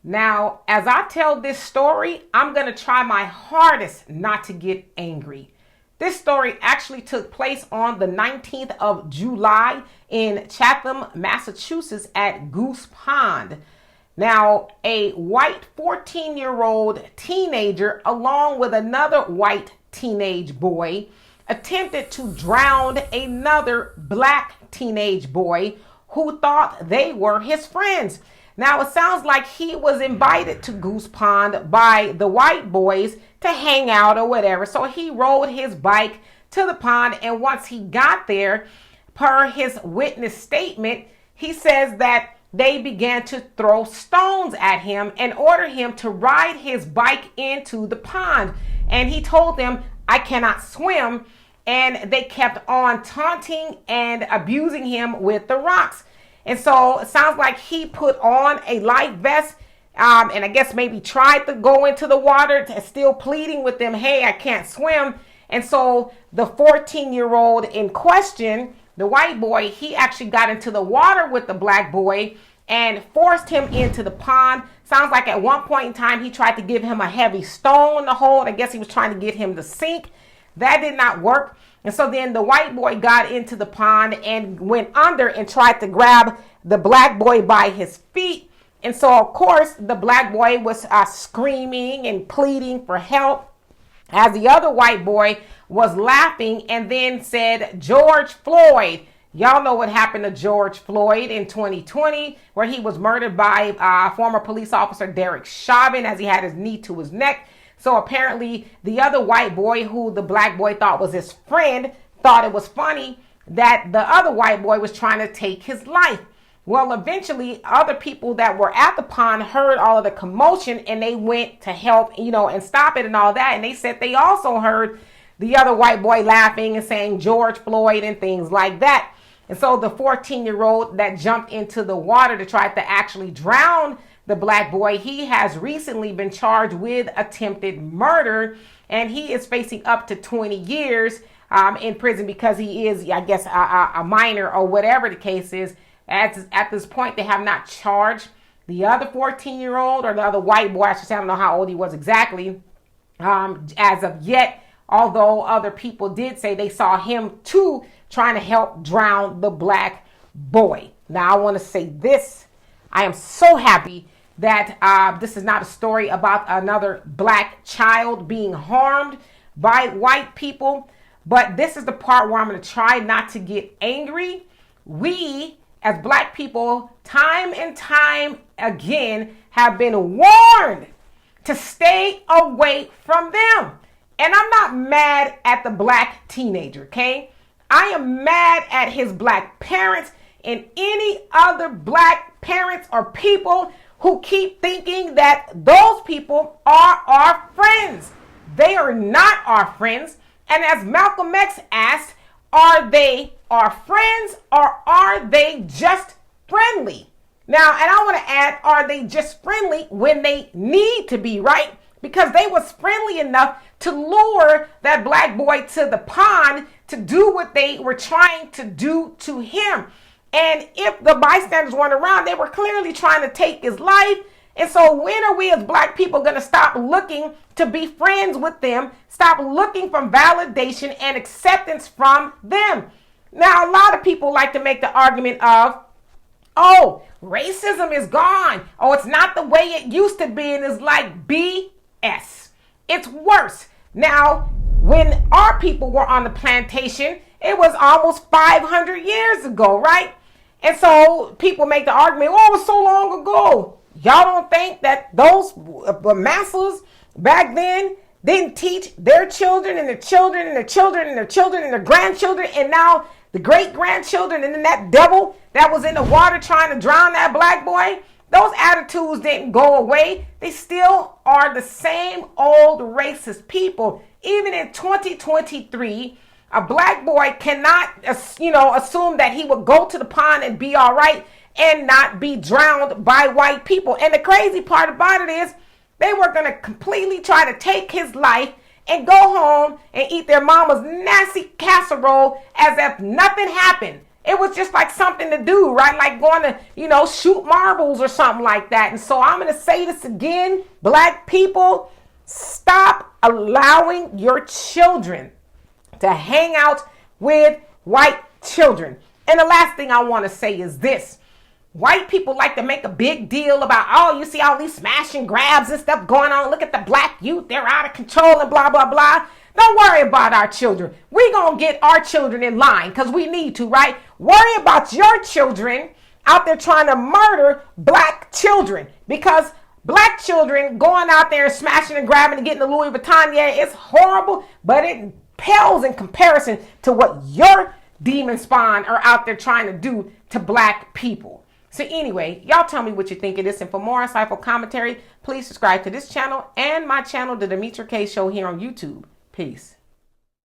Now, as I tell this story, I'm going to try my hardest not to get angry. This story actually took place on the 19th of July in Chatham, Massachusetts at Goose Pond. Now, a white 14-year-old teenager, along with another white teenage boy, attempted to drown another black teenage boy who thought they were his friends. Now, it sounds like he was invited to Goose Pond by the white boys to hang out or whatever. So he rode his bike to the pond, and once he got there, per his witness statement, he says that they began to throw stones at him and order him to ride his bike into the pond. And he told them, "I cannot swim." And they kept on taunting and abusing him with the rocks. And so it sounds like he put on a life vest and I guess maybe tried to go into the water, still pleading with them, "Hey, I can't swim." And so the 14-year-old in question, the white boy, he actually got into the water with the black boy and forced him into the pond. Sounds like at one point in time, he tried to give him a heavy stone to hold. I guess he was trying to get him to sink. That did not work. And so then the white boy got into the pond and went under and tried to grab the black boy by his feet. And so, of course, the black boy was screaming and pleading for help, as the other white boy was laughing and then said, "George Floyd." Y'all know what happened to George Floyd in 2020, where he was murdered by former police officer Derek Chauvin as he had his knee to his neck. So apparently the other white boy, who the black boy thought was his friend, thought it was funny that the other white boy was trying to take his life. Well, eventually other people that were at the pond heard all of the commotion and they went to help, and stop it and all that. And they said they also heard the other white boy laughing and saying George Floyd and things like that. And so the 14-year-old that jumped into the water to try to actually drown the black boy, he has recently been charged with attempted murder, and he is facing up to 20 years in prison because he is, I guess, a minor or whatever the case is. At this point, they have not charged the other 14-year-old or the other white boy. I should say, I don't know how old he was exactly as of yet, although other people did say they saw him too trying to help drown the black boy. Now, I want to say this. I am so happy that this is not a story about another black child being harmed by white people. But this is the part where I'm going to try not to get angry. We, as black people, time and time again, have been warned to stay away from them. And I'm not mad at the black teenager, okay? I am mad at his black parents and any other black parents or people who keep thinking that those people are our friends. They are not our friends. And as Malcolm X asked, are they our friends or are they just friendly? Now, and I want to add, are they just friendly when they need to be, right? Because they was friendly enough to lure that black boy to the pond to do what they were trying to do to him. And if the bystanders weren't around, they were clearly trying to take his life. And so when are we as black people going to stop looking to be friends with them, stop looking for validation and acceptance from them? Now, a lot of people like to make the argument of, oh, racism is gone. Oh, it's not the way it used to be. And it's like BS. It's worse. Now, when our people were on the plantation, it was almost 500 years ago, right? And so people make the argument, oh, it was so long ago. Y'all don't think that those masters back then didn't teach their children and their children and their children and their children and their grandchildren, and now the great-grandchildren, and then that devil that was in the water trying to drown that black boy, those attitudes didn't go away. They still are the same old racist people. Even in 2023, a black boy cannot, assume that he would go to the pond and be all right and not be drowned by white people. And the crazy part about it is they were going to completely try to take his life and go home and eat their mama's nasty casserole as if nothing happened. It was just like something to do, right? Like going to, shoot marbles or something like that. And so I'm going to say this again, Black people, stop allowing your children to hang out with white children. And the last thing I want to say is this. White people like to make a big deal about, oh, you see all these smash and grabs and stuff going on. Look at the Black youth. They're out of control and blah, blah, blah. Don't worry about our children. We're going to get our children in line because we need to, right? Worry about your children out there trying to murder Black children, because Black children going out there and smashing and grabbing and getting the Louis Vuitton, yeah, it's horrible, but it pales in comparison to what your demon spawn are out there trying to do to Black people. So anyway, y'all tell me what you think of this. And for more insightful commentary, please subscribe to this channel and my channel, The Demetra Kaye Show, here on YouTube. Peace.